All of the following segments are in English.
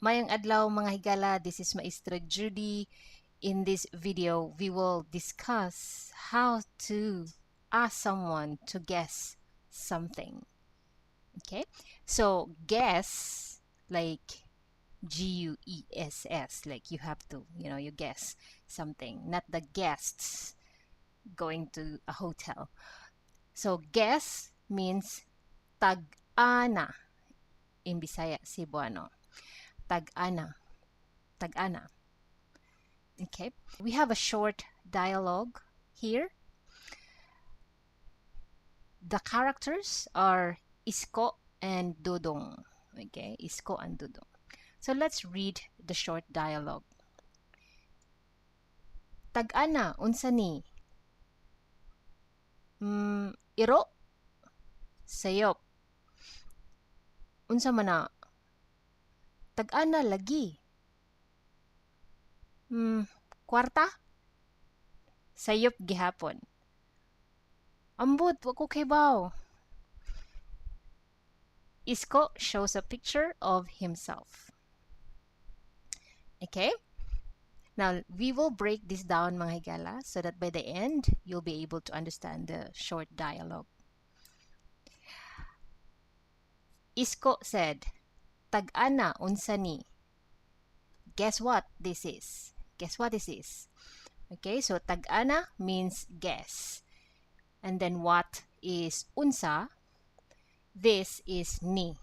Mayang adlaw mga higala, this is Maestra Judy. In this video, we will discuss how to ask someone to guess something. Okay, so guess, like Guess, like you have to, you guess something, not the guests going to a hotel. So guess means tag-ana in Bisaya, Cebuano. Tag-ana. Tag-ana. Okay, we have a short dialogue here. The characters are Isko and Dodong. Okay, Isko and Dodong. So let's read the short dialogue. Tag-ana, unsa ni? Iro? Sayop. Unsa man na? Tag-ana lagi. Kwarta? Sayop gihapon. Ambot, wa ko kaybaw. Isko shows a picture of himself. Okay? Now, we will break this down mga higala so that by the end, you'll be able to understand the short dialogue. Isko said, Tag-ana unsa ni? Guess what this is? Guess what this is? Okay, so tag-ana means guess. And then what is unsa? This is ni.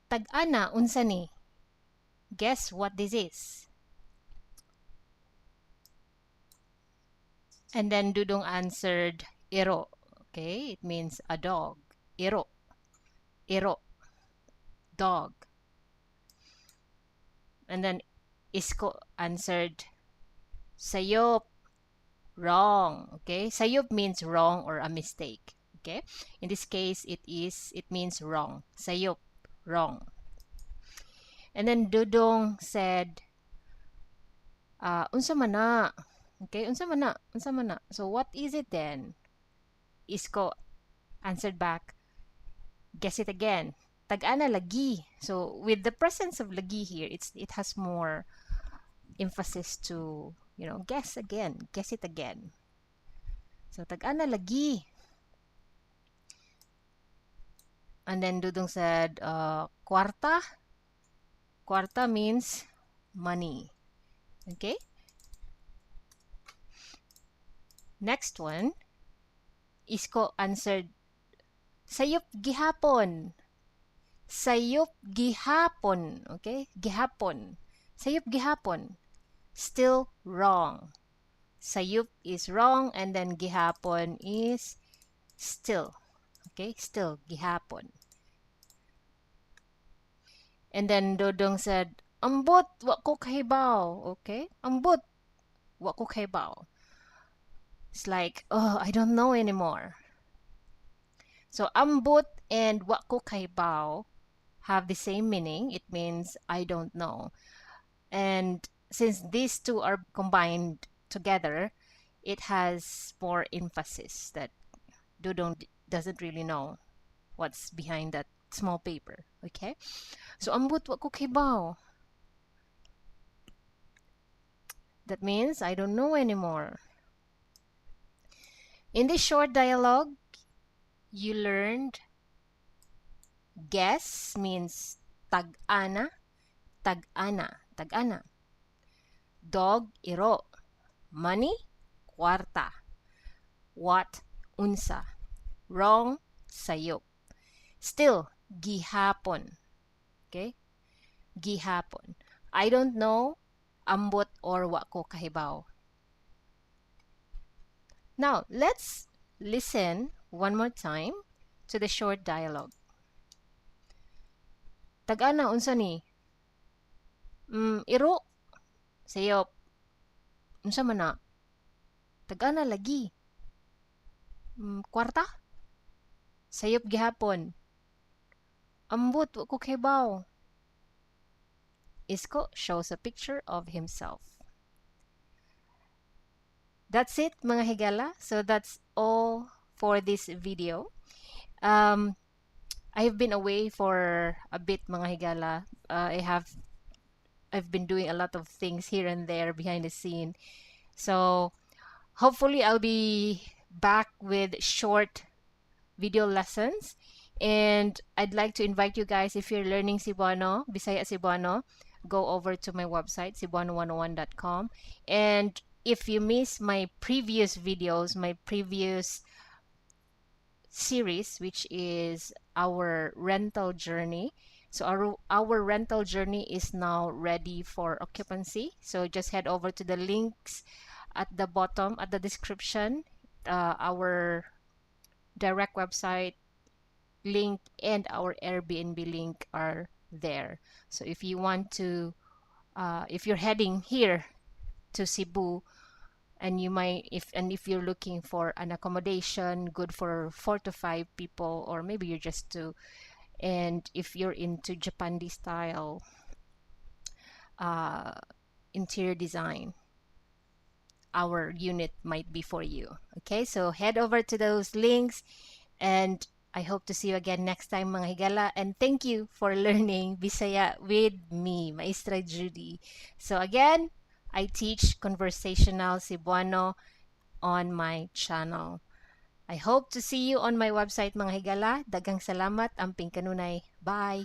Tag-ana unsa ni? Guess what this is? And then Dudong answered iro. Okay, it means a dog. Iro. Iro. Dog. And then Isko answered sayop. Wrong. Okay, sayop means wrong or a mistake. Okay, in this case it means wrong. Sayop, wrong. And then Dudong said unsa man na? Okay, unsa man na? Unsa man na? So what is it then? Isko answered back, guess it again. Tag-ana lagi. So with the presence of lagi here, it has more emphasis to, guess again. Guess it again. So tag-ana lagi. And then Dudong said, kwarta. Kwarta means money. Okay? Next one, Isko answered, sayop gihapon. Sayop gihapon. Okay? Gihapon. Sayop gihapon. Still wrong. Sayop is wrong and then gihapon is still. Okay? Still gihapon. And then Dodong said, ambot, wa ko kahibaw. Okay? Ambot, wa ko kahibaw. It's like, oh, I don't know anymore. So ambot and wa ko kahibaw have the same meaning. It means I don't know. And since these two are combined together, it has more emphasis that Dodong doesn't really know what's behind that small paper. Okay? So ambot wa ko kahibaw. That means I don't know anymore. In this short dialogue, you learned guess means tag-ana, tag-ana, tag-ana. Dog, iro. Money, kwarta. What, unsa. Wrong, sayop. Still, gihapon. Okay? Gihapon. I don't know, ambot or wa ko kahibaw. Now, let's listen one more time to the short dialogue. Tag-ana unsa ni? Iro. Sayop. Unsa man na? Tag-ana lagi. Kwarta? Sayop gihapon. Ambot wa ko kahibaw. Isko shows a picture of himself. That's it mga higala. So that's all for this video. I have been away for a bit mga higala. I have I've been doing a lot of things here and there behind the scene. So hopefully I'll be back with short video lessons. And I'd like to invite you guys, if you're learning Cebuano, Bisaya Cebuano, go over to my website, cebuano101.com. And if you miss my previous videos, my previous series, which is our rental journey. So our rental journey is now ready for occupancy. So just head over to the links at the bottom, at the description. Our direct website link and our Airbnb link are there. So if you want to, if you're heading here to Cebu, and if you're looking for an accommodation good for 4 to 5 people, or maybe you're just two, and if you're into Japandi style uh, interior design, our unit might be for you. Okay, so head over to those links, and I hope to see you again next time, mga higala. And thank you for learning Bisaya with me, Maestra Judy. So again, I teach conversational Cebuano on my channel. I hope to see you on my website, mga higala. Daghang salamat, amping kanunay. Bye!